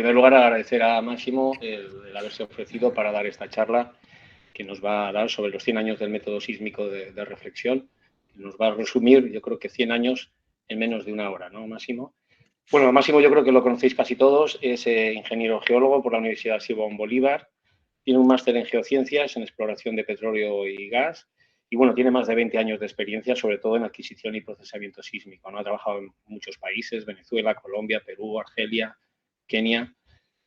primer lugar, agradecer a Máximo el haberse ofrecido para dar esta charla que nos va a dar sobre los 100 años del método sísmico de reflexión. Nos va a resumir, yo creo que 100 años en menos de una hora, ¿no, Máximo? Bueno, Máximo yo creo que lo conocéis casi todos, es ingeniero geólogo por la Universidad Simón Bolívar, tiene un máster en geociencias, en exploración de petróleo y gas, y bueno, tiene más de 20 años de experiencia, sobre todo en adquisición y procesamiento sísmico, ¿no? Ha trabajado en muchos países, Venezuela, Colombia, Perú, Argelia, Kenia.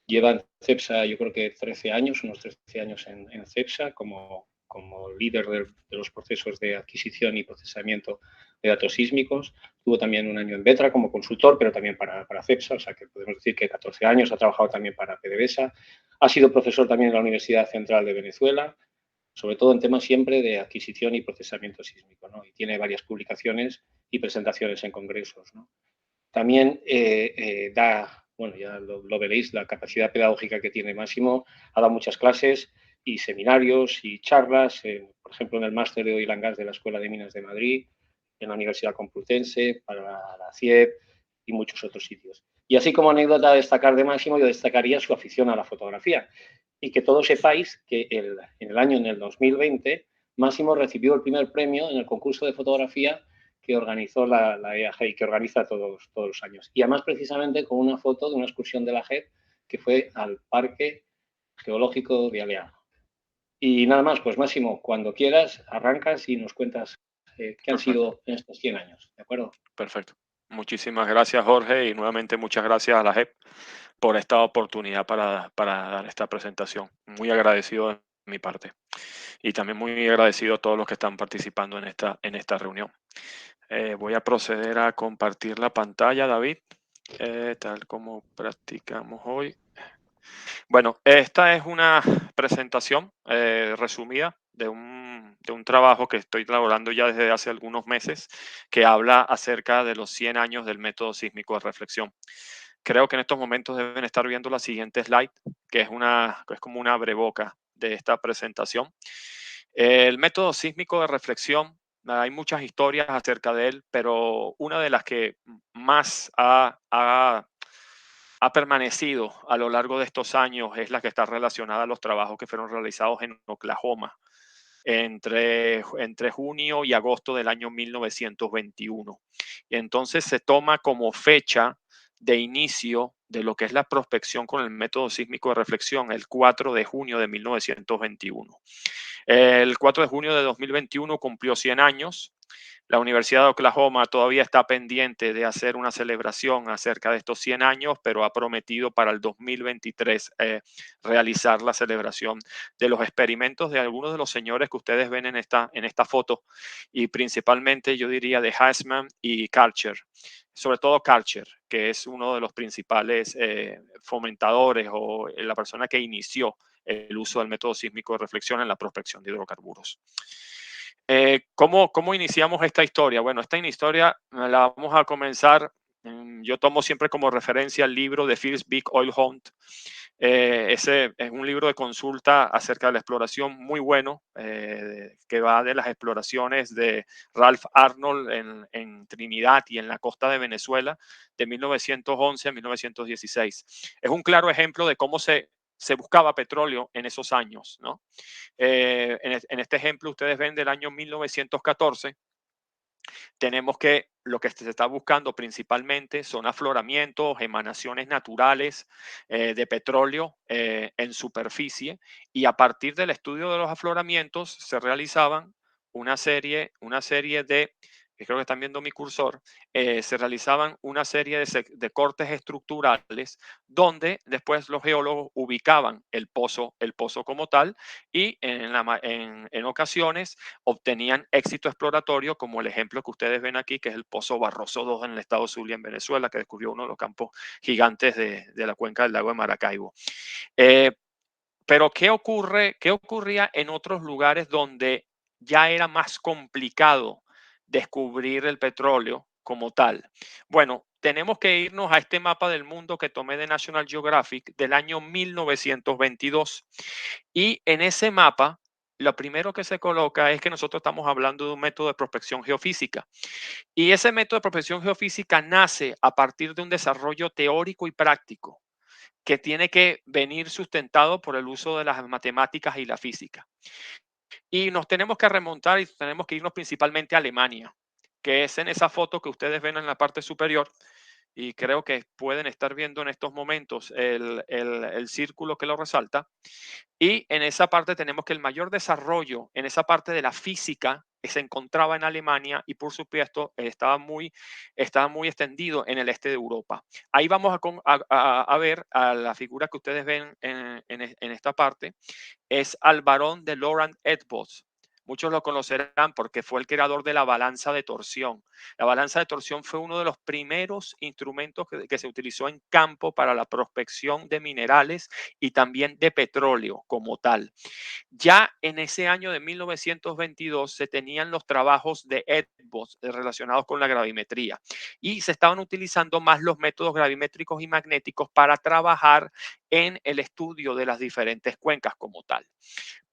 Lleva en CEPSA, yo creo que 13 años, unos 13 años en CEPSA, como líder de los procesos de adquisición y procesamiento de datos sísmicos. Tuvo también un año en Vetra como consultor, pero también para CEPSA, o sea que podemos decir que 14 años. Ha trabajado también para PDVSA. Ha sido profesor también en la Universidad Central de Venezuela, sobre todo en temas siempre de adquisición y procesamiento sísmico, ¿no? Y tiene varias publicaciones y presentaciones en congresos, ¿no? También da, bueno, ya lo veréis, la capacidad pedagógica que tiene Máximo. Ha dado muchas clases y seminarios y charlas, por ejemplo, en el máster de Oil and Gas de la Escuela de Minas de Madrid, en la Universidad Complutense, para la CIEP y muchos otros sitios. Y así como anécdota a destacar de Máximo, yo destacaría su afición a la fotografía. Y que todos sepáis que en el 2020, Máximo recibió el primer premio en el concurso de fotografía que organizó la EAG y que organiza todos los años. Y además, precisamente, con una foto de una excursión de la JEP que fue al Parque Geológico de Aleaga. Y nada más, pues Máximo, cuando quieras, arrancas y nos cuentas qué han sido en estos 100 años, ¿de acuerdo? Perfecto. Muchísimas gracias, Jorge, y nuevamente muchas gracias a la JEP por esta oportunidad para dar esta presentación. Muy agradecido de mi parte. Y también muy agradecido a todos los que están participando en esta reunión. Voy a proceder a compartir la pantalla, David, tal como practicamos hoy. Bueno, esta es una presentación resumida de un trabajo que estoy elaborando ya desde hace algunos meses, que habla acerca de los 100 años del método sísmico de reflexión. Creo que en estos momentos deben estar viendo la siguiente slide, que es como una abreboca de esta presentación. El método sísmico de reflexión, hay muchas historias acerca de él, pero una de las que más ha permanecido a lo largo de estos años es la que está relacionada a los trabajos que fueron realizados en Oklahoma entre junio y agosto del año 1921. Y entonces se toma como fecha de inicio de lo que es la prospección con el método sísmico de reflexión, el 4 de junio de 1921. El 4 de junio de 2021 cumplió 100 años. La Universidad de Oklahoma todavía está pendiente de hacer una celebración acerca de estos 100 años, pero ha prometido para el 2023 realizar la celebración de los experimentos de algunos de los señores que ustedes ven en esta foto, y principalmente yo diría de Hassman y Karcher, sobre todo Karcher, que es uno de los principales fomentadores o la persona que inició el uso del método sísmico de reflexión en la prospección de hidrocarburos. ¿Cómo iniciamos esta historia? Bueno, esta historia la vamos a comenzar. Yo tomo siempre como referencia el libro de First Big Oil Hunt. Ese es un libro de consulta acerca de la exploración muy bueno, que va de las exploraciones de Ralph Arnold en Trinidad y en la costa de Venezuela de 1911 a 1916. Es un claro ejemplo de cómo se buscaba petróleo en esos años, ¿no? En este ejemplo, ustedes ven del año 1914, tenemos que lo que se está buscando principalmente son afloramientos, emanaciones naturales de petróleo en superficie, y a partir del estudio de los afloramientos se realizaban una serie de, que creo que están viendo mi cursor, se realizaban una serie de cortes estructurales donde después los geólogos ubicaban el pozo como tal, y en ocasiones obtenían éxito exploratorio, como el ejemplo que ustedes ven aquí, que es el Pozo Barroso II en el estado Zulia, en Venezuela, que descubrió uno de los campos gigantes de la cuenca del lago de Maracaibo. Pero ¿qué ocurría en otros lugares donde ya era más complicado descubrir el petróleo como tal? Bueno, tenemos que irnos a este mapa del mundo que tomé de National Geographic del año 1922. Y en ese mapa, lo primero que se coloca es que nosotros estamos hablando de un método de prospección geofísica. Y ese método de prospección geofísica nace a partir de un desarrollo teórico y práctico. que tiene que venir sustentado por el uso de las matemáticas y la física. Y nos tenemos que remontar y tenemos que irnos principalmente a Alemania, que es en esa foto que ustedes ven en la parte superior, y creo que pueden estar viendo en estos momentos el círculo que lo resalta. Y en esa parte tenemos que el mayor desarrollo en esa parte de la física se encontraba en Alemania y por supuesto estaba muy extendido en el este de Europa. Ahí vamos a ver a la figura que ustedes ven en esta parte, es al barón de Laurent Edwards. Muchos lo conocerán porque fue el creador de la balanza de torsión. La balanza de torsión fue uno de los primeros instrumentos que se utilizó en campo para la prospección de minerales y también de petróleo como tal. Ya en ese año de 1922 se tenían los trabajos de Edwards relacionados con la gravimetría y se estaban utilizando más los métodos gravimétricos y magnéticos para trabajar en el estudio de las diferentes cuencas como tal.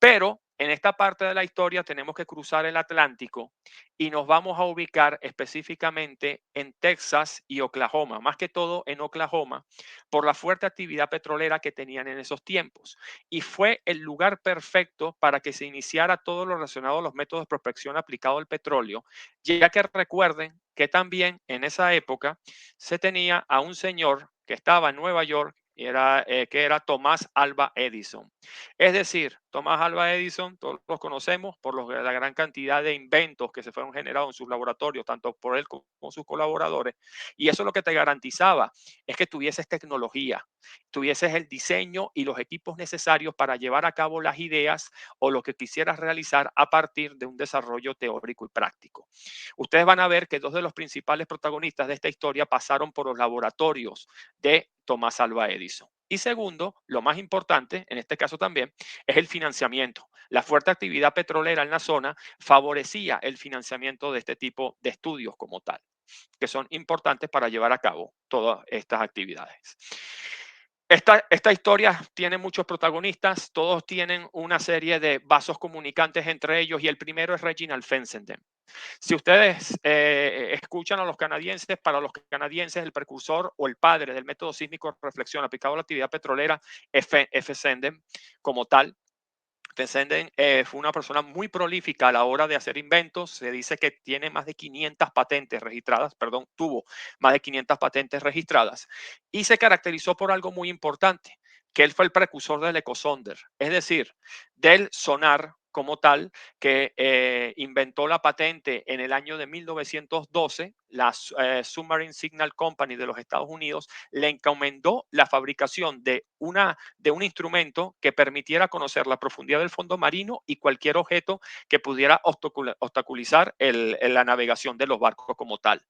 Pero en esta parte de la historia tenemos que cruzar el Atlántico y nos vamos a ubicar específicamente en Texas y Oklahoma, más que todo en Oklahoma, por la fuerte actividad petrolera que tenían en esos tiempos. Y fue el lugar perfecto para que se iniciara todo lo relacionado a los métodos de prospección aplicado al petróleo, ya que recuerden que también en esa época se tenía a un señor que estaba en Nueva York que era Tomás Alva Edison. Es decir, Tomás Alva Edison, todos los conocemos por la gran cantidad de inventos que se fueron generados en sus laboratorios, tanto por él como sus colaboradores. Y eso lo que te garantizaba es que tuvieses tecnología, tuvieses el diseño y los equipos necesarios para llevar a cabo las ideas o lo que quisieras realizar a partir de un desarrollo teórico y práctico. Ustedes van a ver que dos de los principales protagonistas de esta historia pasaron por los laboratorios de Tomás Alva Edison. Y segundo, lo más importante, en este caso también, es el financiamiento. La fuerte actividad petrolera en la zona favorecía el financiamiento de este tipo de estudios como tal, que son importantes para llevar a cabo todas estas actividades. Esta historia tiene muchos protagonistas, todos tienen una serie de vasos comunicantes entre ellos y el primero es Reginald Fessenden. Si ustedes escuchan a los canadienses, para los canadienses el precursor o el padre del método sísmico de reflexión aplicado a la actividad petrolera es Fessenden como tal. Fessenden fue una persona muy prolífica a la hora de hacer inventos. Se dice que tiene más de 500 patentes registradas, perdón, tuvo más de 500 patentes registradas y se caracterizó por algo muy importante, que él fue el precursor del ecosonder, es decir, del sonar como tal, que inventó la patente en el año de 1912, la Submarine Signal Company de los Estados Unidos le encomendó la fabricación de un instrumento que permitiera conocer la profundidad del fondo marino y cualquier objeto que pudiera obstaculizar la navegación de los barcos como tal.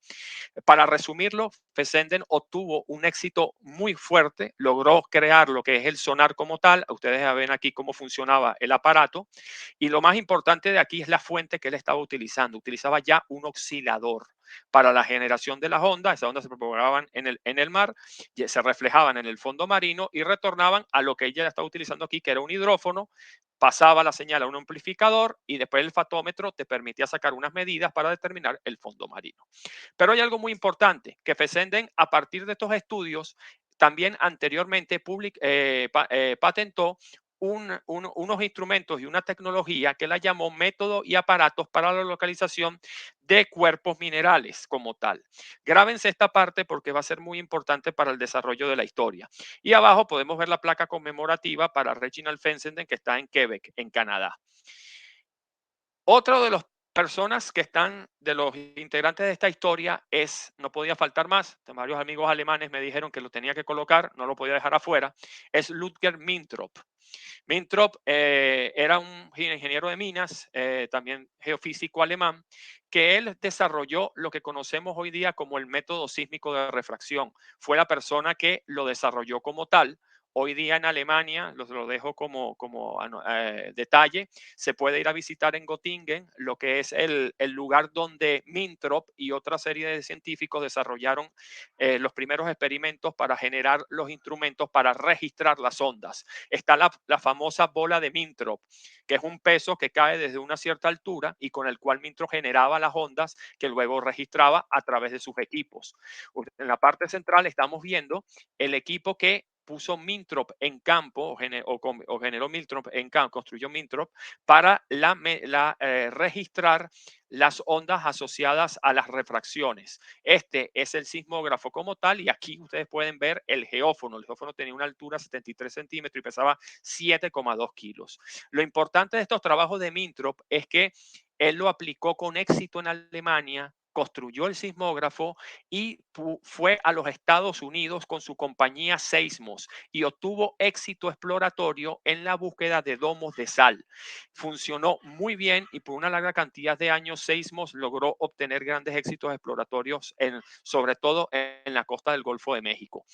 Para resumirlo, Fessenden obtuvo un éxito muy fuerte, logró crear lo que es el sonar como tal. Ustedes ven aquí cómo funcionaba el aparato. Y lo más importante de aquí es la fuente que él estaba utilizando. Utilizaba ya un oscilador para la generación de las ondas. Esas ondas se propagaban en el mar, se reflejaban en el fondo marino y retornaban a lo que ella estaba utilizando aquí, que era un hidrófono. Pasaba la señal a un amplificador y después el fatómetro te permitía sacar unas medidas para determinar el fondo marino. Pero hay algo muy importante, que Fessenden, a partir de estos estudios, también anteriormente patentó unos instrumentos y una tecnología que la llamó método y aparatos para la localización de cuerpos minerales como tal. Grábense esta parte porque va a ser muy importante para el desarrollo de la historia. Y abajo podemos ver la placa conmemorativa para Reginald Fessenden que está en Quebec, en Canadá. Otro de los personas que están, de los integrantes de esta historia, no podía faltar más, varios amigos alemanes me dijeron que lo tenía que colocar, no lo podía dejar afuera, es Ludger Mintrop. Mintrop era un ingeniero de minas, también geofísico alemán, que él desarrolló lo que conocemos hoy día como el método sísmico de refracción. Fue la persona que lo desarrolló como tal. Hoy día en Alemania, lo dejo como detalle, se puede ir a visitar en Göttingen, lo que es el lugar donde Mintrop y otra serie de científicos desarrollaron los primeros experimentos para generar los instrumentos para registrar las ondas. Está la famosa bola de Mintrop, que es un peso que cae desde una cierta altura y con el cual Mintrop generaba las ondas que luego registraba a través de sus equipos. En la parte central estamos viendo el equipo que puso Mintrop en campo o generó Mintrop en campo, construyó Mintrop para registrar las ondas asociadas a las refracciones. Este es el sismógrafo como tal y aquí ustedes pueden ver el geófono. El geófono tenía una altura de 73 centímetros y pesaba 7,2 kilos. Lo importante de estos trabajos de Mintrop es que él lo aplicó con éxito en Alemania, construyó el sismógrafo y fue a los Estados Unidos con su compañía Seismos y obtuvo éxito exploratorio en la búsqueda de domos de sal. Funcionó muy bien y por una larga cantidad de años Seismos logró obtener grandes éxitos exploratorios, sobre todo en la costa del Golfo de México.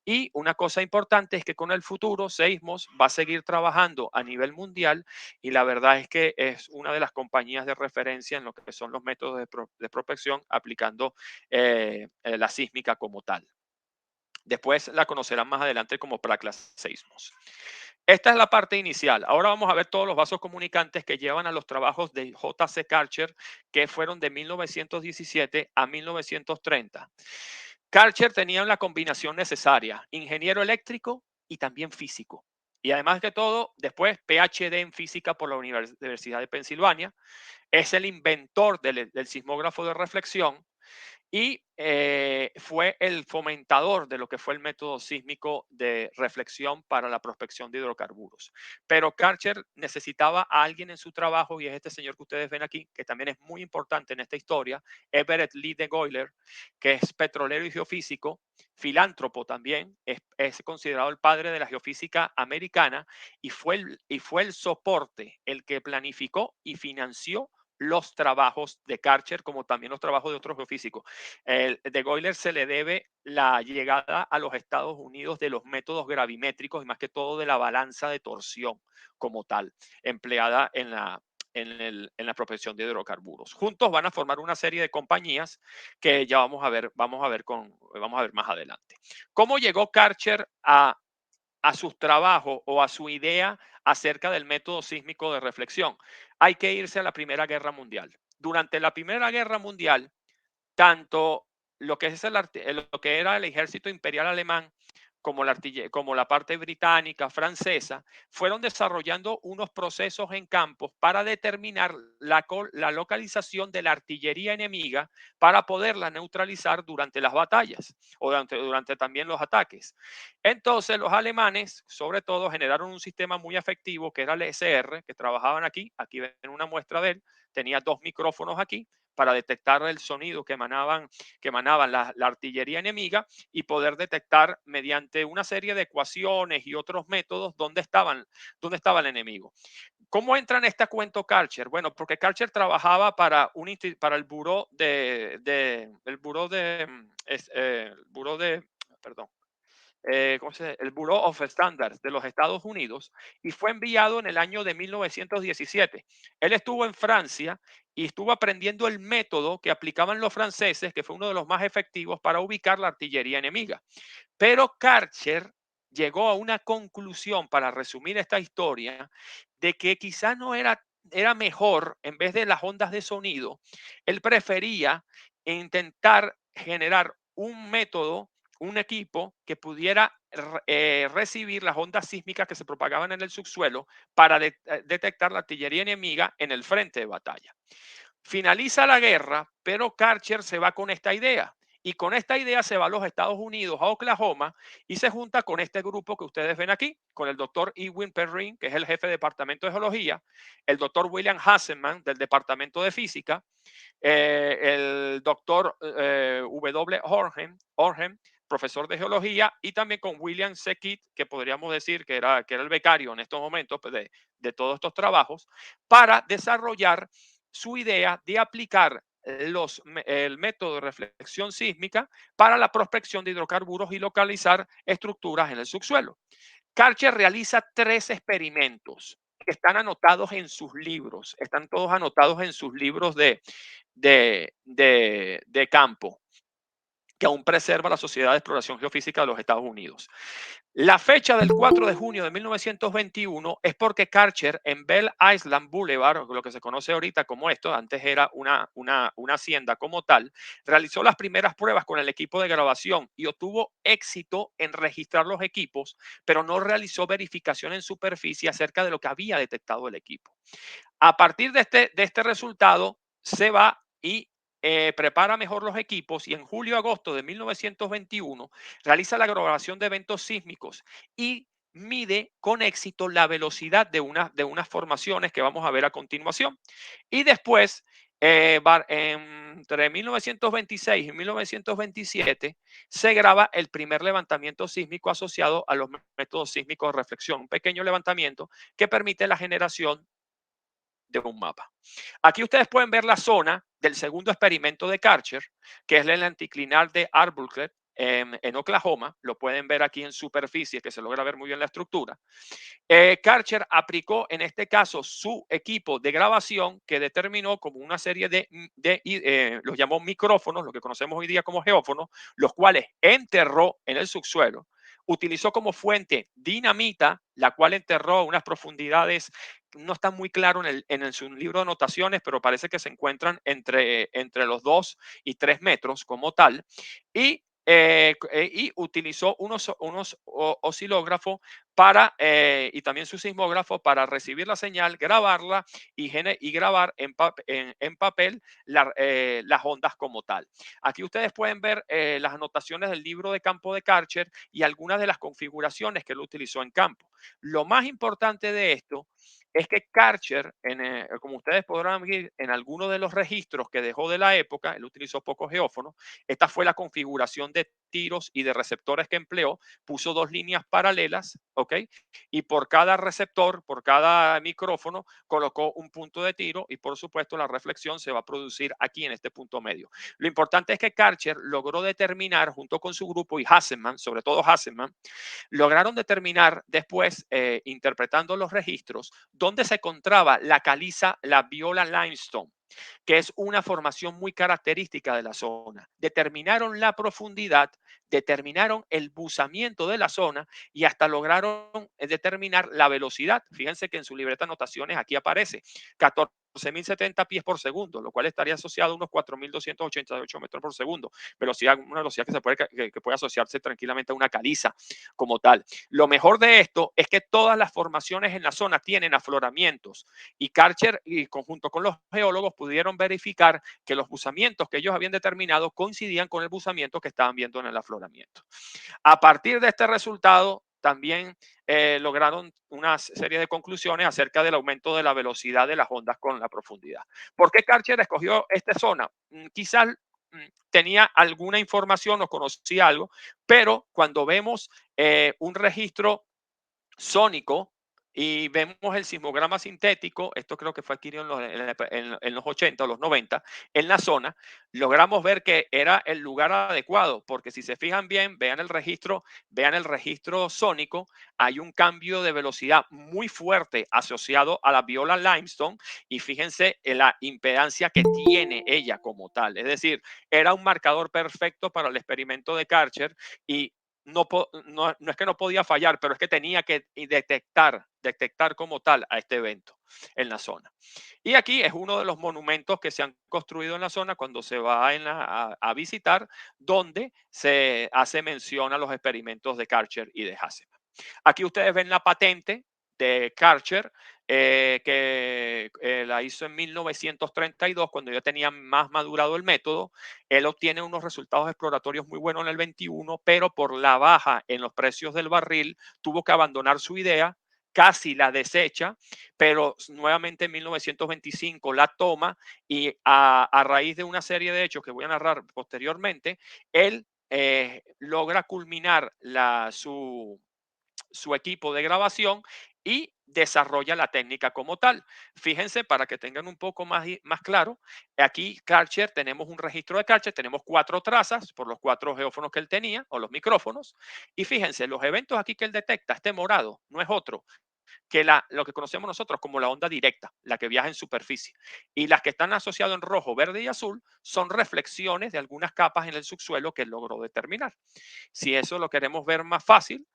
Y una cosa importante es que con el futuro Seismos va a seguir trabajando a nivel mundial y la verdad es que es una de las compañías de referencia en lo que son los métodos de prospección aplicando la sísmica como tal. Después la conocerán más adelante como Praclas Seismos. Esta es la parte inicial. Ahora vamos a ver todos los vasos comunicantes que llevan a los trabajos de J.C. Karcher, que fueron de 1917 a 1930. Karcher tenía la combinación necesaria, ingeniero eléctrico y también físico. Y además de todo, después PhD en física por la Universidad de Pensilvania. Es el inventor del sismógrafo de reflexión y fue el fomentador de lo que fue el método sísmico de reflexión para la prospección de hidrocarburos. Pero Karcher necesitaba a alguien en su trabajo y es este señor que ustedes ven aquí, que también es muy importante en esta historia, Everett Lee de Goyler, que es petrolero y geofísico, filántropo también, es considerado el padre de la geofísica americana y fue el soporte, el que planificó y financió los trabajos de Karcher, como también los trabajos de otros geofísicos. De Goyler se le debe la llegada a los Estados Unidos de los métodos gravimétricos y más que todo de la balanza de torsión como tal, empleada en la prospección de hidrocarburos. Juntos van a formar una serie de compañías que ya vamos a ver más adelante. ¿Cómo llegó Karcher a sus trabajos o a su idea acerca del método sísmico de reflexión? Hay que irse a la Primera Guerra Mundial. Durante la Primera Guerra Mundial, tanto lo que lo que era el ejército imperial alemán como la parte británica, francesa, fueron desarrollando unos procesos en campos para determinar la localización de la artillería enemiga para poderla neutralizar durante las batallas o durante también los ataques. Entonces los alemanes, sobre todo, generaron un sistema muy efectivo que era el SR, que trabajaban aquí ven una muestra de él, tenía 2 micrófonos aquí para detectar el sonido que emanaban la artillería enemiga y poder detectar mediante una serie de ecuaciones y otros métodos dónde estaba el enemigo. ¿Cómo entra en este cuento Karcher? Bueno, porque Karcher trabajaba para el buró perdón, el Bureau of Standards de los Estados Unidos y fue enviado en el año de 1917. Él estuvo en Francia y estuvo aprendiendo el método que aplicaban los franceses, que fue uno de los más efectivos para ubicar la artillería enemiga. Pero Karcher llegó a una conclusión, para resumir esta historia, de que quizás no era mejor, en vez de las ondas de sonido, él prefería intentar generar un método, un equipo que pudiera recibir las ondas sísmicas que se propagaban en el subsuelo para detectar la artillería enemiga en el frente de batalla. Finaliza la guerra, pero Karcher se va con esta idea. Y con esta idea se va a los Estados Unidos, a Oklahoma, y se junta con este grupo que ustedes ven aquí, con el doctor Edwin Perrin, que es el jefe de departamento de geología, el doctor William Hasselman, del departamento de física, el doctor W. Orhem, profesor de geología, y también con William Sekit, que podríamos decir que era el becario en estos momentos pues, de todos estos trabajos, para desarrollar su idea de aplicar el método de reflexión sísmica para la prospección de hidrocarburos y localizar estructuras en el subsuelo. Karcher realiza 3 experimentos que están anotados en sus libros, están todos anotados en sus libros de campo. que aún preserva la Sociedad de Exploración Geofísica de los Estados Unidos. La fecha del 4 de junio de 1921 es porque Karcher en Bell Island Boulevard, lo que se conoce ahorita como esto, antes era una hacienda como tal, realizó las primeras pruebas con el equipo de grabación y obtuvo éxito en registrar los equipos, pero no realizó verificación en superficie acerca de lo que había detectado el equipo. A partir de este resultado, se va y prepara mejor los equipos y en julio-agosto de 1921 realiza la grabación de eventos sísmicos y mide con éxito la velocidad de unas formaciones que vamos a ver a continuación. Y después, entre 1926 y 1927, se graba el primer levantamiento sísmico asociado a los métodos sísmicos de reflexión, un pequeño levantamiento que permite la generación de un mapa. Aquí ustedes pueden ver la zona del segundo experimento de Karcher, que es el anticlinal de Albuquerque en Oklahoma. Lo pueden ver aquí en superficie, que se logra ver muy bien la estructura. Karcher aplicó en este caso su equipo de grabación que determinó como una serie los llamó micrófonos, lo que conocemos hoy día como geófonos, los cuales enterró en el subsuelo. Utilizó como fuente dinamita, la cual enterró a unas profundidades, no está muy claro en su libro de anotaciones, pero parece que se encuentran entre los 2 y 3 metros como tal. Y utilizó unos oscilógrafos y también su sismógrafo para recibir la señal, grabarla y grabar en papel las ondas como tal. Aquí ustedes pueden ver las anotaciones del libro de campo de Karcher y algunas de las configuraciones que él utilizó en campo. Lo más importante de esto es que Karcher, como ustedes podrán ver en algunos de los registros que dejó de la época, él utilizó pocos geófonos, esta fue la configuración de tiros y de receptores que empleó, puso 2 líneas paralelas, ¿ok? Y por cada receptor, por cada micrófono, colocó un punto de tiro y por supuesto la reflexión se va a producir aquí en este punto medio. Lo importante es que Karcher logró determinar junto con su grupo y Hasselmann, sobre todo Hasselmann, lograron determinar después, interpretando los registros, dónde se encontraba la caliza, la viola limestone, que es una formación muy característica de la zona. Determinaron la profundidad, determinaron el buzamiento de la zona y hasta lograron determinar la velocidad. Fíjense que en su libreta de anotaciones aquí aparece 14.070 pies por segundo, lo cual estaría asociado a unos 4.288 metros por segundo. Una velocidad que puede asociarse tranquilamente a una caliza como tal. Lo mejor de esto es que todas las formaciones en la zona tienen afloramientos y Karcher, y conjunto con los geólogos, pudieron verificar que los buzamientos que ellos habían determinado coincidían con el buzamiento que estaban viendo en el afloramiento. A partir de este resultado, también lograron una serie de conclusiones acerca del aumento de la velocidad de las ondas con la profundidad. ¿Por qué Karcher escogió esta zona? Quizás tenía alguna información o conocía algo, pero cuando vemos un registro sónico y vemos el sismograma sintético, esto creo que fue adquirido en los 80 o los 90, en la zona, logramos ver que era el lugar adecuado, porque si se fijan bien, vean el registro sónico, hay un cambio de velocidad muy fuerte asociado a la viola limestone y fíjense en la impedancia que tiene ella como tal. Es decir, era un marcador perfecto para el experimento de Karcher y no es que no podía fallar, pero es que tenía que detectar como tal a este evento en la zona. Y aquí es uno de los monumentos que se han construido en la zona cuando se va a visitar, donde se hace mención a los experimentos de Karcher y de Hasselmann. Aquí ustedes ven la patente de Karcher, que la hizo en 1932, cuando ya tenía más madurado el método. Él obtiene unos resultados exploratorios muy buenos en el 21, pero por la baja en los precios del barril tuvo que abandonar su idea, casi la desecha, pero nuevamente en 1925 la toma y a raíz de una serie de hechos que voy a narrar posteriormente, él logra culminar su equipo de grabación y desarrolla la técnica como tal. Fíjense, para que tengan un poco más claro, aquí Karcher, tenemos un registro de Karcher, tenemos 4 trazas por los 4 geófonos que él tenía o los micrófonos. Y fíjense, los eventos aquí que él detecta, este morado, no es otro que lo que conocemos nosotros como la onda directa, la que viaja en superficie. Y las que están asociadas en rojo, verde y azul son reflexiones de algunas capas en el subsuelo que logró determinar. Si eso lo queremos ver más fácil,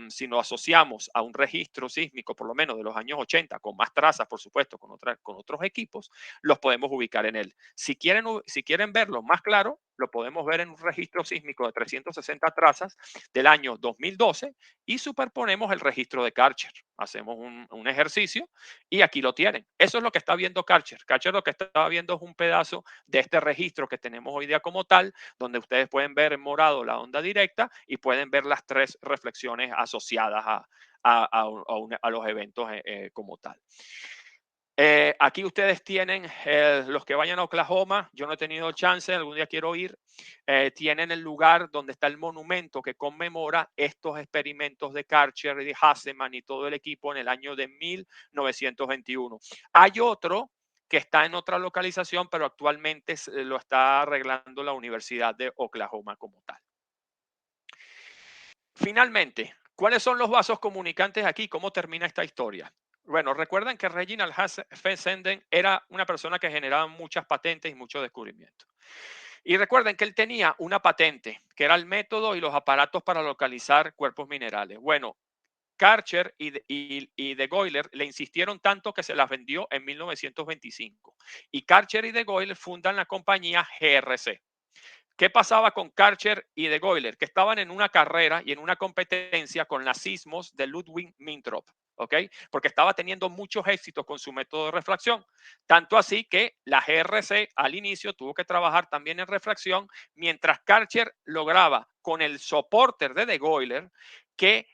si nos asociamos a un registro sísmico, por lo menos de los años 80, con más trazas, por supuesto, con otros equipos, los podemos ubicar en él. Si quieren verlo más claro, lo podemos ver en un registro sísmico de 360 trazas del año 2012 y superponemos el registro de Karcher. Hacemos un ejercicio y aquí lo tienen. Eso es lo que está viendo Karcher. Karcher lo que está viendo es un pedazo de este registro que tenemos hoy día como tal, donde ustedes pueden ver en morado la onda directa y pueden ver las tres reflexiones asociadas a los eventos como tal. Aquí ustedes tienen los que vayan a Oklahoma. Yo no he tenido chance, algún día quiero ir. Tienen el lugar donde está el monumento que conmemora estos experimentos de Karcher y de Hasselman y todo el equipo en el año de 1921. Hay otro que está en otra localización, pero actualmente lo está arreglando la Universidad de Oklahoma como tal. Finalmente, ¿cuáles son los vasos comunicantes aquí? ¿Cómo termina esta historia? Bueno, recuerden que Reginald Fessenden era una persona que generaba muchas patentes y muchos descubrimientos. Y recuerden que él tenía una patente, que era el método y los aparatos para localizar cuerpos minerales. Bueno, Karcher y de Goyler le insistieron tanto que se las vendió en 1925. Y Karcher y de Goyler fundan la compañía GRC. ¿Qué pasaba con Karcher y de Goyler? Que estaban en una carrera y en una competencia con las sismos de Ludwig Mintrop, ¿ok? Porque estaba teniendo muchos éxitos con su método de refracción. Tanto así que la GRC al inicio tuvo que trabajar también en refracción, mientras Karcher lograba con el soporte de Goyler que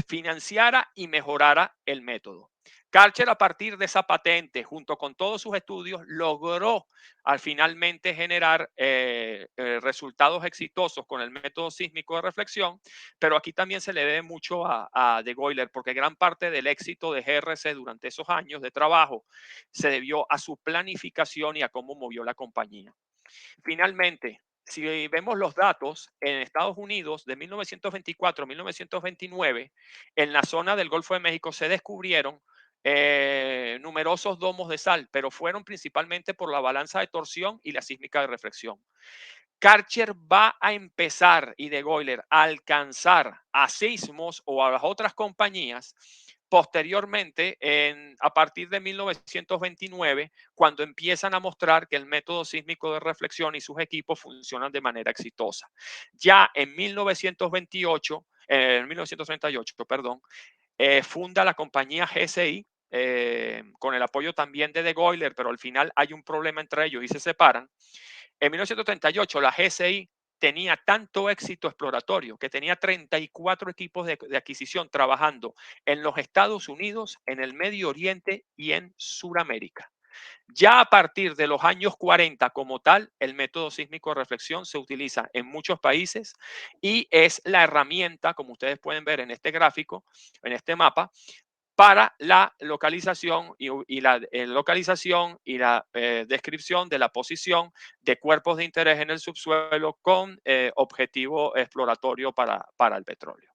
financiara y mejorara el método. Karcher, a partir de esa patente, junto con todos sus estudios, logró al finalmente generar resultados exitosos con el método sísmico de reflexión, pero aquí también se le debe mucho a de Goyler, porque gran parte del éxito de GRC durante esos años de trabajo se debió a su planificación y a cómo movió la compañía. Finalmente, si vemos los datos en Estados Unidos de 1924 a 1929, en la zona del Golfo de México se descubrieron numerosos domos de sal, pero fueron principalmente por la balanza de torsión y la sísmica de reflexión. Karcher va a empezar y de Goyler a alcanzar a Sismos o a las otras compañías posteriormente a partir de 1929, cuando empiezan a mostrar que el método sísmico de reflexión y sus equipos funcionan de manera exitosa. Ya en 1938, perdón, funda la compañía GSI con el apoyo también de Goyler, pero al final hay un problema entre ellos y se separan. En 1938, la GSI tenía tanto éxito exploratorio que tenía 34 equipos de adquisición trabajando en los Estados Unidos, en el Medio Oriente y en Sudamérica. Ya a partir de los años 40 como tal, el método sísmico de reflexión se utiliza en muchos países y es la herramienta, como ustedes pueden ver en este gráfico, en este mapa, para la localización y la localización y la descripción de la posición de cuerpos de interés en el subsuelo con objetivo exploratorio para el petróleo.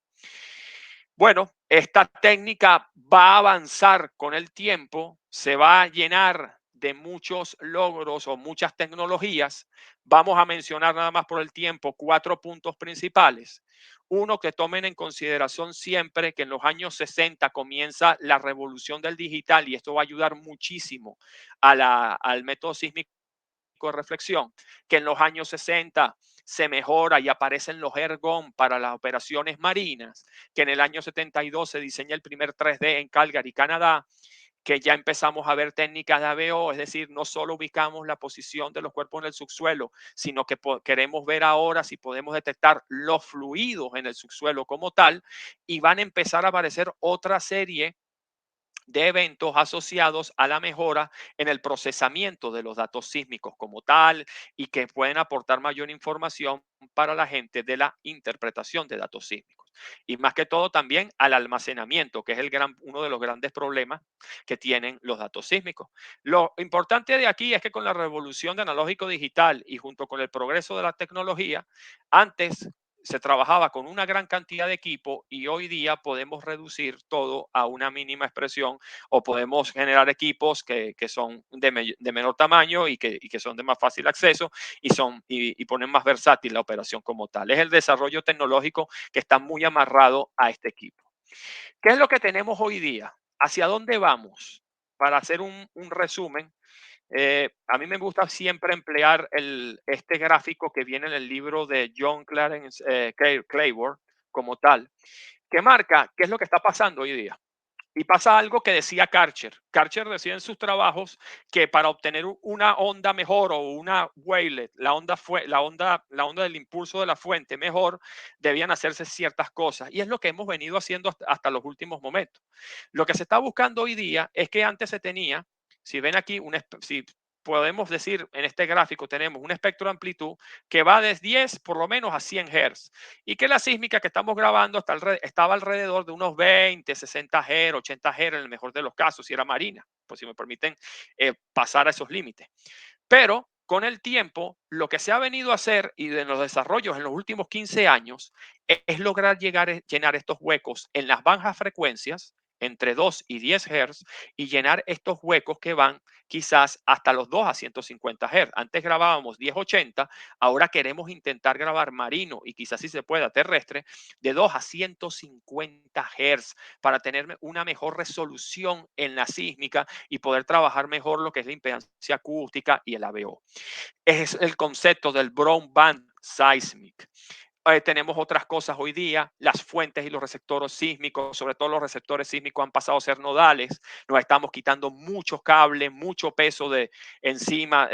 Bueno, esta técnica va a avanzar con el tiempo, se va a llenar de muchos logros o muchas tecnologías. Vamos a mencionar nada más por el tiempo 4 puntos principales. Uno, que tomen en consideración siempre que en los años 60 comienza la revolución del digital y esto va a ayudar muchísimo al método sísmico de reflexión, que en los años 60 se mejora y aparecen los ERGOM para las operaciones marinas, que en el año 72 se diseña el primer 3D en Calgary, Canadá, que ya empezamos a ver técnicas de ABO, es decir, no solo ubicamos la posición de los cuerpos en el subsuelo, sino que queremos ver ahora si podemos detectar los fluidos en el subsuelo como tal, y van a empezar a aparecer otra serie de eventos asociados a la mejora en el procesamiento de los datos sísmicos como tal y que pueden aportar mayor información para la gente de la interpretación de datos sísmicos. Y más que todo también al almacenamiento, que es uno de los grandes problemas que tienen los datos sísmicos. Lo importante de aquí es que con la revolución de analógico digital y junto con el progreso de la tecnología, antes se trabajaba con una gran cantidad de equipo y hoy día podemos reducir todo a una mínima expresión o podemos generar equipos que son de menor tamaño y que son de más fácil acceso y ponen más versátil la operación como tal. Es el desarrollo tecnológico que está muy amarrado a este equipo. ¿Qué es lo que tenemos hoy día? ¿Hacia dónde vamos? Para hacer un resumen, a mí me gusta siempre emplear este gráfico que viene en el libro de John Clarence Claiborne como tal, que marca qué es lo que está pasando hoy día. Y pasa algo que decía Karcher. Karcher decía en sus trabajos que para obtener una onda mejor o una wavelet, la onda del impulso de la fuente mejor, debían hacerse ciertas cosas. Y es lo que hemos venido haciendo hasta los últimos momentos. Lo que se está buscando hoy día es que antes se tenía, si ven aquí, si podemos decir en este gráfico, tenemos un espectro de amplitud que va de 10 por lo menos a 100 Hz y que la sísmica que estamos grabando estaba alrededor de unos 20, 60 Hz, 80 Hz en el mejor de los casos, si era marina, pues si me permiten pasar a esos límites. Pero con el tiempo, lo que se ha venido a hacer y de los desarrollos en los últimos 15 años es lograr llenar estos huecos en las bajas frecuencias, entre 2 y 10 Hz, y llenar estos huecos que van quizás hasta los 2 a 150 Hz. Antes grabábamos 1080, ahora queremos intentar grabar marino y quizás si se pueda terrestre de 2 a 150 Hz para tener una mejor resolución en la sísmica y poder trabajar mejor lo que es la impedancia acústica y el ABO. Es el concepto del brown band seismic. Tenemos otras cosas hoy día, las fuentes y los receptores sísmicos, sobre todo los receptores sísmicos han pasado a ser nodales, nos estamos quitando muchos cables, mucho peso de encima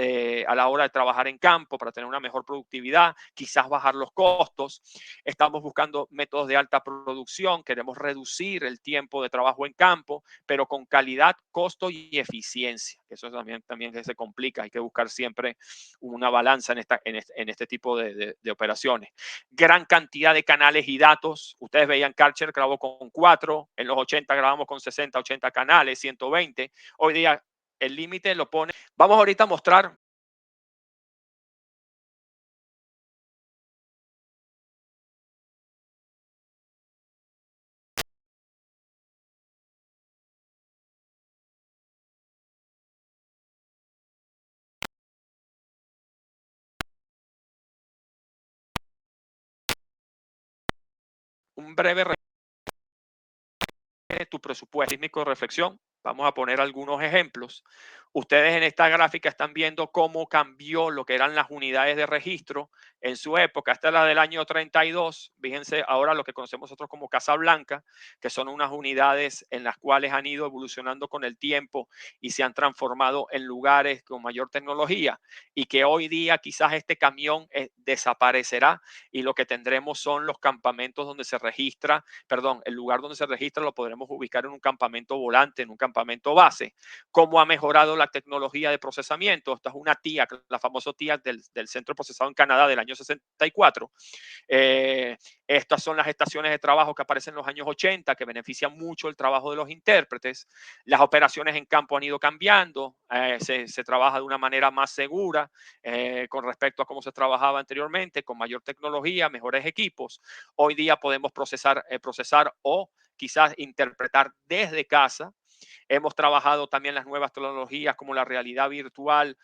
a la hora de trabajar en campo para tener una mejor productividad, quizás bajar los costos, estamos buscando métodos de alta producción, queremos reducir el tiempo de trabajo en campo, pero con calidad, costo y eficiencia, eso también que se complica, hay que buscar siempre una balanza en este tipo de operaciones. Gran cantidad de canales y datos. Ustedes veían Karcher grabó con 4, en los 80 grabamos con 60, 80 canales, 120. Hoy día el límite lo pone. Vamos ahorita a mostrar un breve tu presupuesto sísmico de reflexión. Vamos a poner algunos ejemplos. Ustedes en esta gráfica están viendo cómo cambió lo que eran las unidades de registro en su época. Esta es la del año 32. Fíjense ahora lo que conocemos nosotros como Casa Blanca, que son unas unidades en las cuales han ido evolucionando con el tiempo y se han transformado en lugares con mayor tecnología y que hoy día quizás este camión desaparecerá y lo que tendremos son los campamentos donde se registra, perdón, el lugar donde se registra lo podremos ubicar en un campamento volante, en un campamento base. ¿Cómo ha mejorado la tecnología de procesamiento? Esta es una TIAC, la famosa TIAC del Centro Procesado en Canadá del año 64. Estas son las estaciones de trabajo que aparecen en los años 80, que benefician mucho el trabajo de los intérpretes. Las operaciones en campo han ido cambiando, se trabaja de una manera más segura con respecto a cómo se trabajaba anteriormente, con mayor tecnología, mejores equipos. Hoy día podemos procesar o quizás interpretar desde casa. Hemos trabajado también las nuevas tecnologías como la realidad virtual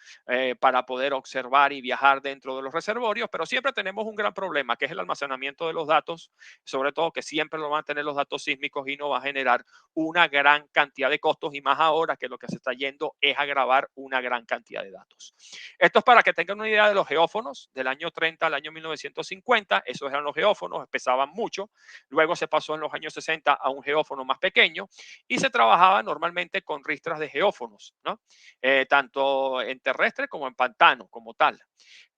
para poder observar y viajar dentro de los reservorios, pero siempre tenemos un gran problema, que es el almacenamiento de los datos, sobre todo que siempre lo van a tener los datos sísmicos y no va a generar una gran cantidad de costos y más ahora que lo que se está yendo es a grabar una gran cantidad de datos. Esto es para que tengan una idea de los geófonos del año 30 al año 1950, esos eran los geófonos, pesaban mucho, luego se pasó en los años 60 a un geófono más pequeño y se trabajaba normalmente con ristras de geófonos, ¿no? Tanto en terrestre como en pantano, como tal.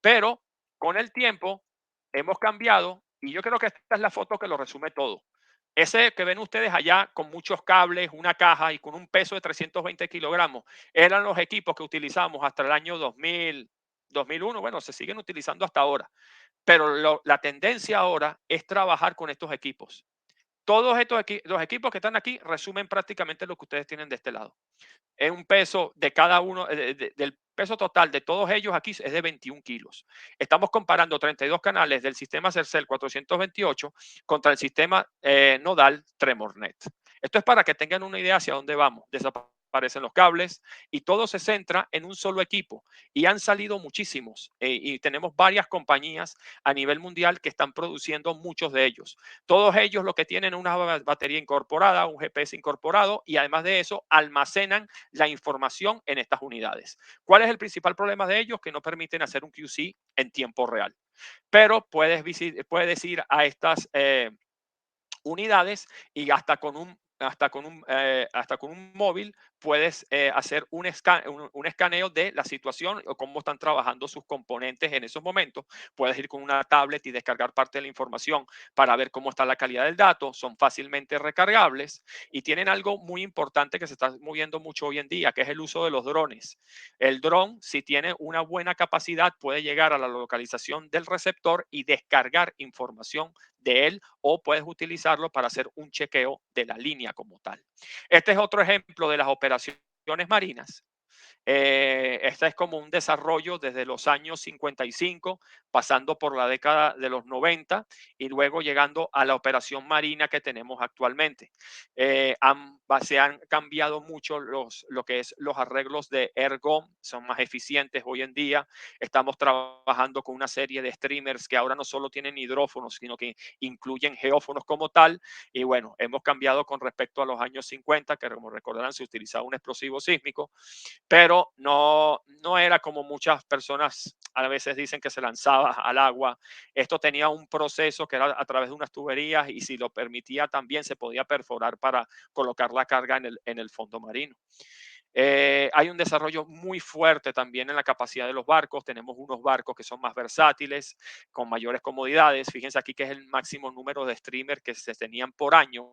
Pero con el tiempo hemos cambiado y yo creo que esta es la foto que lo resume todo. Ese que ven ustedes allá con muchos cables, una caja y con un peso de 320 kilogramos, eran los equipos que utilizamos hasta el año 2000, 2001. Bueno, se siguen utilizando hasta ahora. Pero la tendencia ahora es trabajar con estos equipos Todos estos los equipos que están aquí resumen prácticamente lo que ustedes tienen de este lado. Es un peso de cada uno, del peso total de todos ellos aquí es de 21 kilos. Estamos comparando 32 canales del sistema Cercel 428 contra el sistema nodal TremorNet. Esto es para que tengan una idea hacia dónde vamos. Desaparecen los cables y todo se centra en un solo equipo. Y han salido muchísimos y tenemos varias compañías a nivel mundial que están produciendo muchos de ellos. Todos ellos lo que tienen es una batería incorporada, un GPS incorporado y además de eso almacenan la información en estas unidades. ¿Cuál es el principal problema de ellos? Que no permiten hacer un QC en tiempo real. Pero puedes ir a estas unidades y hasta con un móvil puedes hacer un escaneo de la situación o cómo están trabajando sus componentes en esos momentos. Puedes ir con una tablet y descargar parte de la información para ver cómo está la calidad del dato. Son fácilmente recargables y tienen algo muy importante que se está moviendo mucho hoy en día, que es el uso de los drones. El dron, si tiene una buena capacidad, puede llegar a la localización del receptor y descargar información de él o puedes utilizarlo para hacer un chequeo de la línea como tal. Este es otro ejemplo de las operaciones marinas. Este es como un desarrollo desde los años 55, pasando por la década de los 90 y luego llegando a la operación marina que tenemos actualmente. Se han cambiado mucho lo que es los arreglos de ergon, son más eficientes hoy en día. Estamos trabajando con una serie de streamers que ahora no solo tienen hidrófonos, sino que incluyen geófonos como tal. Y bueno, hemos cambiado con respecto a los años 50, que como recordarán se utilizaba un explosivo sísmico, pero no era como muchas personas a veces dicen que se lanzaba al agua. Esto tenía un proceso que era a través de unas tuberías y si lo permitía también se podía perforar para colocar la carga en el fondo marino. Hay un desarrollo muy fuerte también en la capacidad de los barcos. Tenemos unos barcos que son más versátiles, con mayores comodidades. Fíjense aquí que es el máximo número de streamers que se tenían por año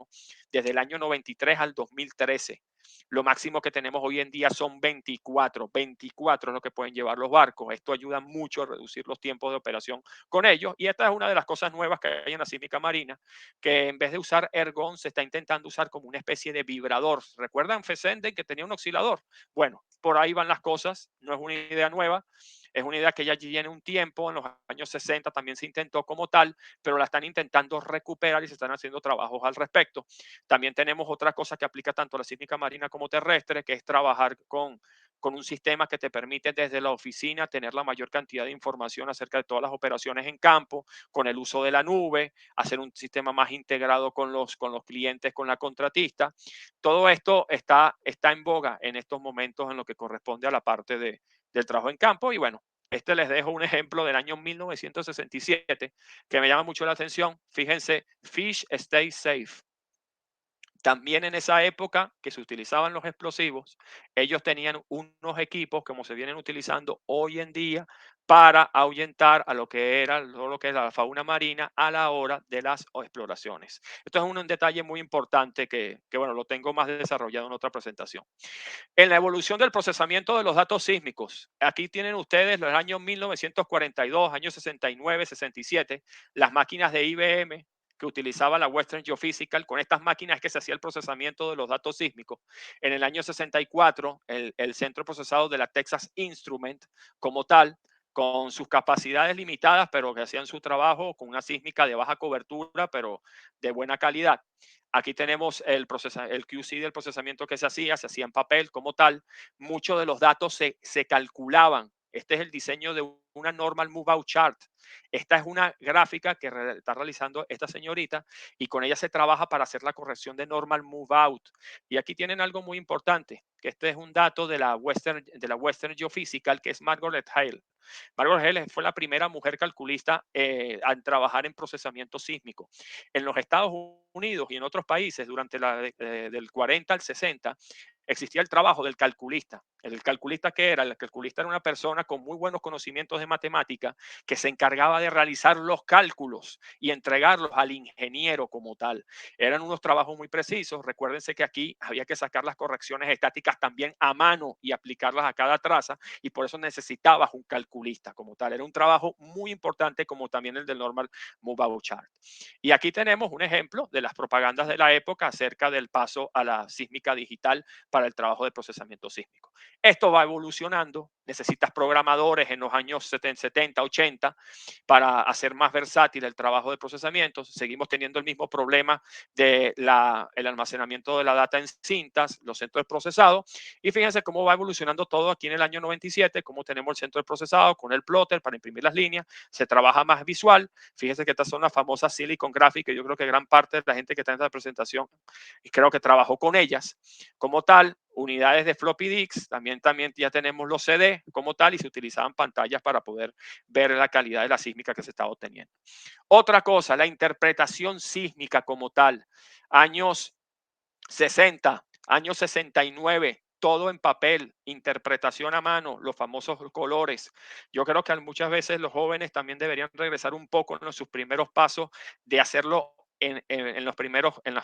desde el año 93 al 2013. Lo máximo que tenemos hoy en día son 24. 24 es lo que pueden llevar los barcos. Esto ayuda mucho a reducir los tiempos de operación con ellos. Y esta es una de las cosas nuevas que hay en la sísmica marina, que en vez de usar ergon se está intentando usar como una especie de vibrador. ¿Recuerdan Fessenden que tenía un oscilador? Bueno, por ahí van las cosas. No es una idea nueva. Es una idea que ya tiene un tiempo, en los años 60 también se intentó como tal, pero la están intentando recuperar y se están haciendo trabajos al respecto. También tenemos otra cosa que aplica tanto a la sísmica marina como terrestre, que es trabajar con un sistema que te permite desde la oficina tener la mayor cantidad de información acerca de todas las operaciones en campo, con el uso de la nube, hacer un sistema más integrado con los clientes, con la contratista. Todo esto está en boga en estos momentos en lo que corresponde a la parte del trabajo en campo. Y bueno, les dejo un ejemplo del año 1967 que me llama mucho la atención. Fíjense, Fish Stay Safe. También en esa época que se utilizaban los explosivos, ellos tenían unos equipos como se vienen utilizando hoy en día para ahuyentar a lo que era todo lo que es la fauna marina a la hora de las exploraciones. Esto es un detalle muy importante que, bueno, lo tengo más desarrollado en otra presentación. En la evolución del procesamiento de los datos sísmicos, aquí tienen ustedes los años 1942, años 69, 67, las máquinas de IBM que utilizaba la Western Geophysical. Con estas máquinas que se hacía el procesamiento de los datos sísmicos. En el año 64, el centro procesado de la Texas Instrument como tal, con sus capacidades limitadas, pero que hacían su trabajo con una sísmica de baja cobertura, pero de buena calidad. Aquí tenemos el QC del procesamiento que se hacía en papel como tal. Muchos de los datos se calculaban. Este es el diseño de una normal move out chart. Esta es una gráfica que está realizando esta señorita y con ella se trabaja para hacer la corrección de normal move out. Y aquí tienen algo muy importante, que este es un dato de la Western Geophysical, que es Margaret Hale. Margaret Hale fue la primera mujer calculista a trabajar en procesamiento sísmico. En los Estados Unidos y en otros países durante del 40 al 60, existía el trabajo del calculista. ¿El calculista qué era? El calculista era una persona con muy buenos conocimientos de matemática que se encargaba de realizar los cálculos y entregarlos al ingeniero como tal. Eran unos trabajos muy precisos. Recuérdense que aquí había que sacar las correcciones estáticas también a mano y aplicarlas a cada traza, y por eso necesitabas un calculista como tal. Era un trabajo muy importante, como también el del Normal Move Chart. Y aquí tenemos un ejemplo de las propagandas de la época acerca del paso a la sísmica digital para el trabajo de procesamiento sísmico. Esto va evolucionando, necesitas programadores en los años 70, 80 para hacer más versátil el trabajo de procesamiento. Seguimos teniendo el mismo problema de el almacenamiento de la data en cintas, los centros de procesado, y fíjense cómo va evolucionando todo aquí en el año 97, cómo tenemos el centro de procesado con el plotter para imprimir las líneas, se trabaja más visual. Fíjense que estas son las famosas Silicon Graphics, que yo creo que gran parte de la gente que está en esta presentación, y creo que trabajó con ellas como tal. Unidades de floppy disks, también ya tenemos los CD como tal, y se utilizaban pantallas para poder ver la calidad de la sísmica que se estaba obteniendo. Otra cosa, la interpretación sísmica como tal. Años 60, años 69, todo en papel, interpretación a mano, los famosos colores. Yo creo que muchas veces los jóvenes también deberían regresar un poco en sus primeros pasos de hacerlo en las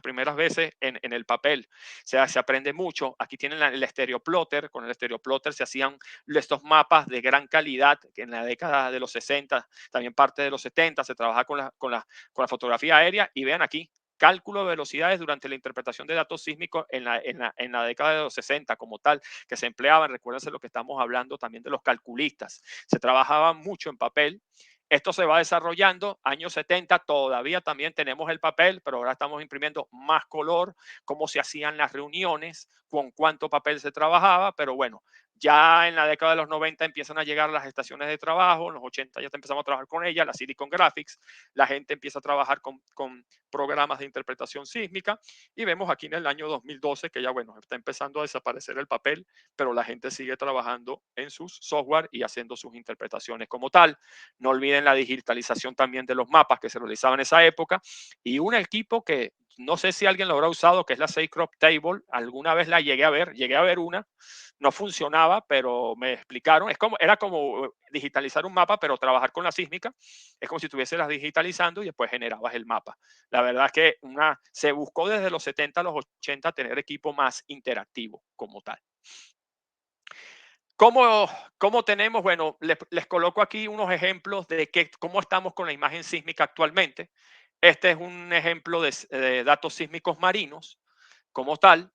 primeras veces en el papel. O sea, se aprende mucho. Aquí tienen el stereoplotter. Con el stereoplotter se hacían estos mapas de gran calidad, que en la década de los 60, también parte de los 70, se trabaja con la fotografía aérea. Y vean aquí, cálculo de velocidades durante la interpretación de datos sísmicos en la década de los 60 como tal, que se empleaban. Recuérdense lo que estamos hablando también de los calculistas. Se trabajaba mucho en papel. Esto se va desarrollando, años 70 todavía también tenemos el papel, pero ahora estamos imprimiendo más color, cómo se hacían las reuniones, con cuánto papel se trabajaba, pero bueno, ya en la década de los 90 empiezan a llegar las estaciones de trabajo, en los 80 ya empezamos a trabajar con ellas, la Silicon Graphics, la gente empieza a trabajar con programas de interpretación sísmica, y vemos aquí en el año 2012 que ya, bueno, está empezando a desaparecer el papel, pero la gente sigue trabajando en sus software y haciendo sus interpretaciones como tal. No olviden la digitalización también de los mapas que se realizaban en esa época, y un equipo que no sé si alguien lo habrá usado, que es la Sacred Table. Alguna vez la llegué a ver una, no funcionaba, pero me explicaron. Era como digitalizar un mapa, pero trabajar con la sísmica. Es como si estuvieras digitalizando y después generabas el mapa. La verdad es que se buscó desde los 70 a los 80 tener equipo más interactivo como tal. ¿Cómo tenemos? Bueno, les coloco aquí unos ejemplos de cómo estamos con la imagen sísmica actualmente. Este es un ejemplo de datos sísmicos marinos como tal.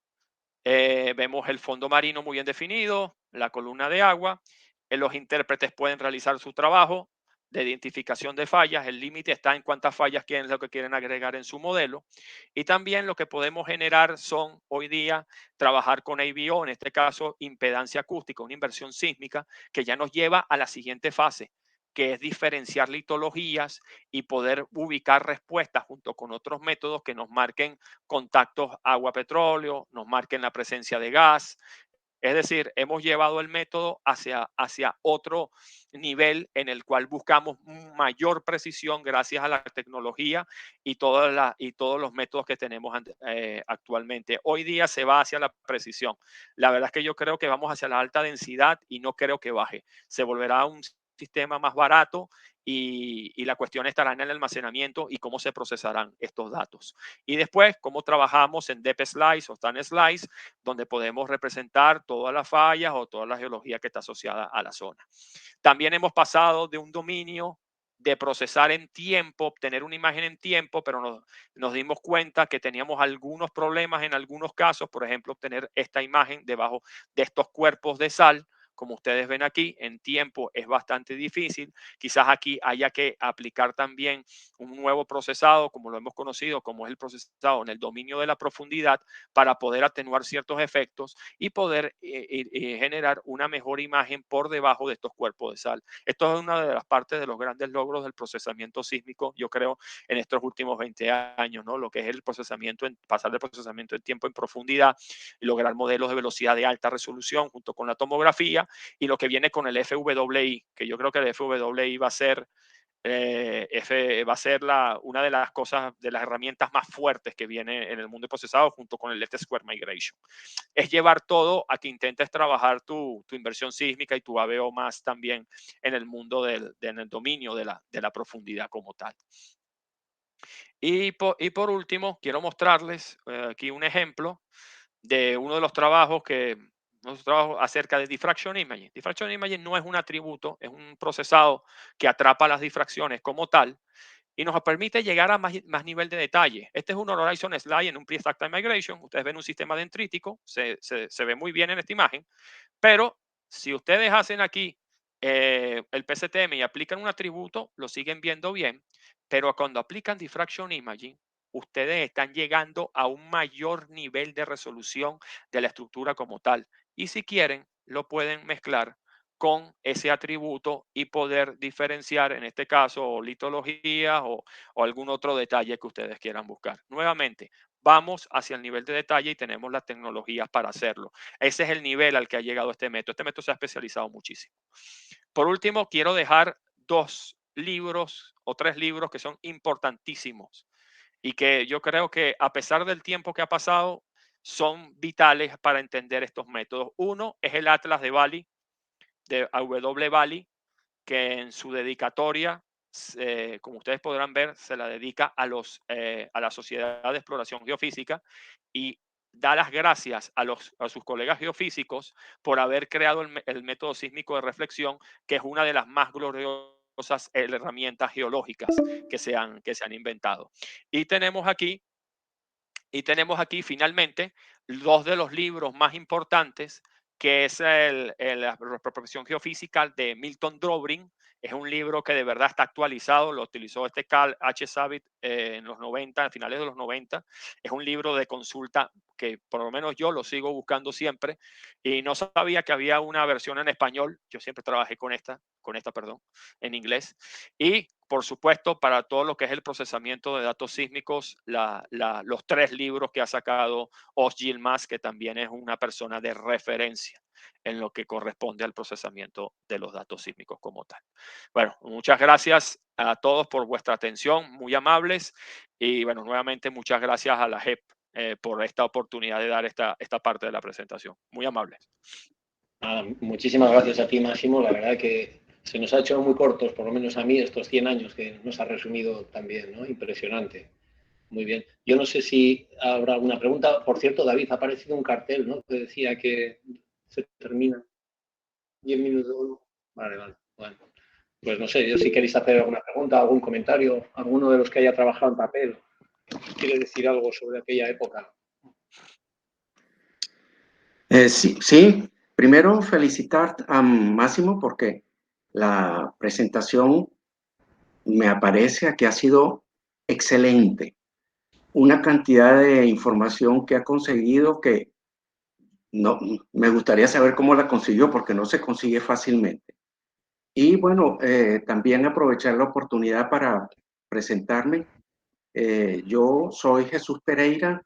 Vemos el fondo marino muy bien definido, la columna de agua. Los intérpretes pueden realizar su trabajo de identificación de fallas. El límite está en cuántas fallas quieren, lo que quieren agregar en su modelo. Y también lo que podemos generar son hoy día trabajar con AVO, en este caso impedancia acústica, una inversión sísmica que ya nos lleva a la siguiente fase, que es diferenciar litologías y poder ubicar respuestas junto con otros métodos que nos marquen contactos agua-petróleo, nos marquen la presencia de gas. Es decir, hemos llevado el método hacia otro nivel en el cual buscamos mayor precisión gracias a la tecnología y todos los métodos que tenemos actualmente. Hoy día se va hacia la precisión. La verdad es que yo creo que vamos hacia la alta densidad y no creo que baje. Se volverá un sistema más barato, y la cuestión estará en el almacenamiento y cómo se procesarán estos datos. Y después, cómo trabajamos en Depth Slice o Tan Slice, donde podemos representar todas las fallas o toda la geología que está asociada a la zona. También hemos pasado de un dominio de procesar en tiempo, obtener una imagen en tiempo, pero nos dimos cuenta que teníamos algunos problemas en algunos casos. Por ejemplo, obtener esta imagen debajo de estos cuerpos de sal. Como ustedes ven aquí, en tiempo es bastante difícil. Quizás aquí haya que aplicar también un nuevo procesado, como lo hemos conocido, como es el procesado en el dominio de la profundidad, para poder atenuar ciertos efectos y poder generar una mejor imagen por debajo de estos cuerpos de sal. Esto es una de las partes de los grandes logros del procesamiento sísmico, yo creo, en estos últimos 20 años, ¿no? Lo que es el procesamiento, pasar del procesamiento en tiempo en profundidad y lograr modelos de velocidad de alta resolución junto con la tomografía, y lo que viene con el FWI, que yo creo que el FWI va a ser va a ser una de las cosas, de las herramientas más fuertes que viene en el mundo de procesado junto con el Let Square Migration. Es llevar todo a que intentes trabajar tu inversión sísmica y tu ABO más también en el mundo en el dominio de la profundidad como tal. Y por último, quiero mostrarles aquí un ejemplo de uno de los trabajos acerca de diffraction imaging. Diffraction imaging no es un atributo, es un procesado que atrapa las difracciones como tal y nos permite llegar a más nivel de detalle. Este es un Horizon Slide en un Pre-Stack Time Migration. Ustedes ven un sistema dendrítico, se ve muy bien en esta imagen, pero si ustedes hacen aquí el PCTM y aplican un atributo, lo siguen viendo bien, pero cuando aplican diffraction imaging, ustedes están llegando a un mayor nivel de resolución de la estructura como tal. Y si quieren, lo pueden mezclar con ese atributo y poder diferenciar, en este caso, litología o algún otro detalle que ustedes quieran buscar. Nuevamente, vamos hacia el nivel de detalle y tenemos las tecnologías para hacerlo. Ese es el nivel al que ha llegado este método. Este método se ha especializado muchísimo. Por último, quiero dejar 2 libros o 3 libros que son importantísimos y que yo creo que a pesar del tiempo que ha pasado, son vitales para entender estos métodos. Uno es el Atlas de Bali, de W. Bali, que en su dedicatoria, como ustedes podrán ver, se la dedica a la Sociedad de Exploración Geofísica y da las gracias a sus colegas geofísicos por haber creado el método sísmico de reflexión, que es una de las más gloriosas herramientas geológicas que se han inventado. Y tenemos aquí finalmente 2 de los libros más importantes, que es la profesión geofísica de Milton Drobrin. Es un libro que de verdad está actualizado, lo utilizó este Carl H. Savitt en los 90, a finales de los 90. Es un libro de consulta que por lo menos yo lo sigo buscando siempre y no sabía que había una versión en español. Yo siempre trabajé perdón, en inglés. Y por supuesto, para todo lo que es el procesamiento de datos sísmicos, los 3 libros que ha sacado Os Yilmaz, que también es una persona de referencia en lo que corresponde al procesamiento de los datos sísmicos como tal. Bueno, muchas gracias a todos por vuestra atención, muy amables. Y bueno, nuevamente muchas gracias a la JEP por esta oportunidad de dar esta parte de la presentación. Muy amables. Muchísimas gracias a ti, Máximo. La verdad que se nos ha hecho muy cortos, por lo menos a mí, estos 100 años que nos ha resumido también, ¿no? Impresionante. Muy bien. Yo no sé si habrá alguna pregunta. Por cierto, David, ha aparecido un cartel, ¿no? Que decía que se termina 10 minutos. Vale, vale. Bueno, pues no sé, yo si queréis hacer alguna pregunta, algún comentario, alguno de los que haya trabajado en papel, quiere decir algo sobre aquella época. Sí, primero felicitar a Máximo porque la presentación me parece que ha sido excelente. Una cantidad de información que ha conseguido que no, me gustaría saber cómo la consiguió porque no se consigue fácilmente. Y bueno, también aprovechar la oportunidad para presentarme. Yo soy Jesús Pereira,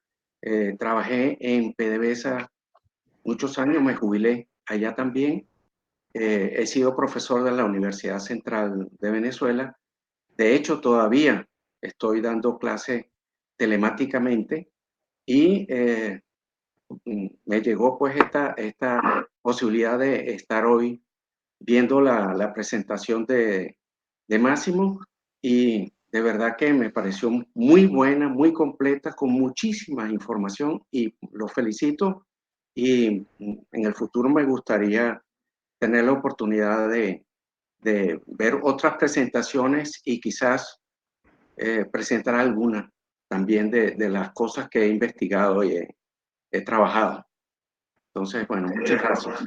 trabajé en PDVSA muchos años, me jubilé allá también. He sido profesor de la Universidad Central de Venezuela. De hecho, todavía estoy dando clases telemáticamente y me llegó pues esta posibilidad de estar hoy viendo la presentación de Máximo y de verdad que me pareció muy buena, muy completa, con muchísima información y lo felicito y en el futuro me gustaría tener la oportunidad de ver otras presentaciones y quizás presentar alguna también de las cosas que he investigado y he trabajado. Entonces, bueno, muchas gracias.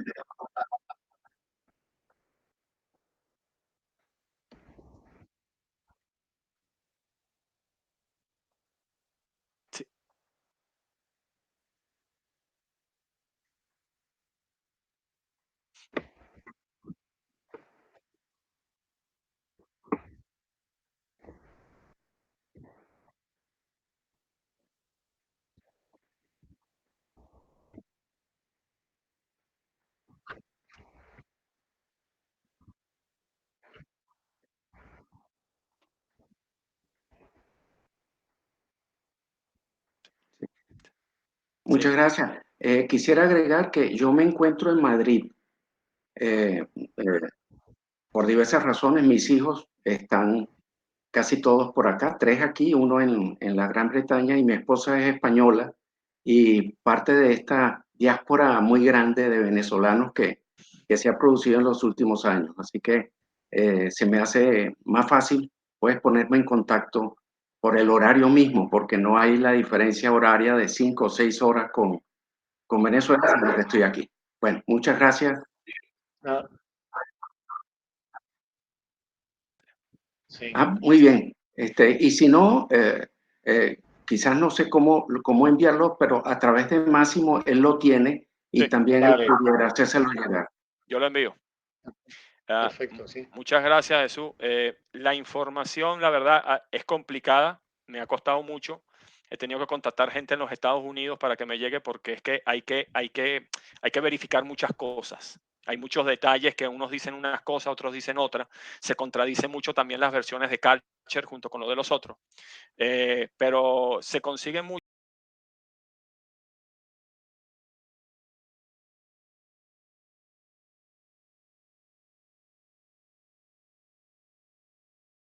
Sí. Muchas gracias. Quisiera agregar que yo me encuentro en Madrid. Por diversas razones, mis hijos están casi todos por acá, 3 aquí, uno en la Gran Bretaña, y mi esposa es española y parte de esta diáspora muy grande de venezolanos que se ha producido en los últimos años. Así que se me hace más fácil pues ponerme en contacto por el horario mismo, porque no hay la diferencia horaria de 5 o 6 horas con Venezuela, sino que estoy aquí. Bueno, muchas gracias. Ah, sí. Muy bien. Y si no, quizás no sé cómo enviarlo, pero a través de Máximo él lo tiene y Sí. también Vale. él pudiera hacérselo llegar. Yo lo envío. Perfecto, sí. Muchas gracias, Jesús. La información, la verdad, es complicada. Me ha costado mucho. He tenido que contactar gente en los Estados Unidos para que me llegue porque es que hay que verificar muchas cosas. Hay muchos detalles que unos dicen unas cosas, otros dicen otras. Se contradicen mucho también las versiones de Culture junto con lo de los otros. Pero se consiguen mucho.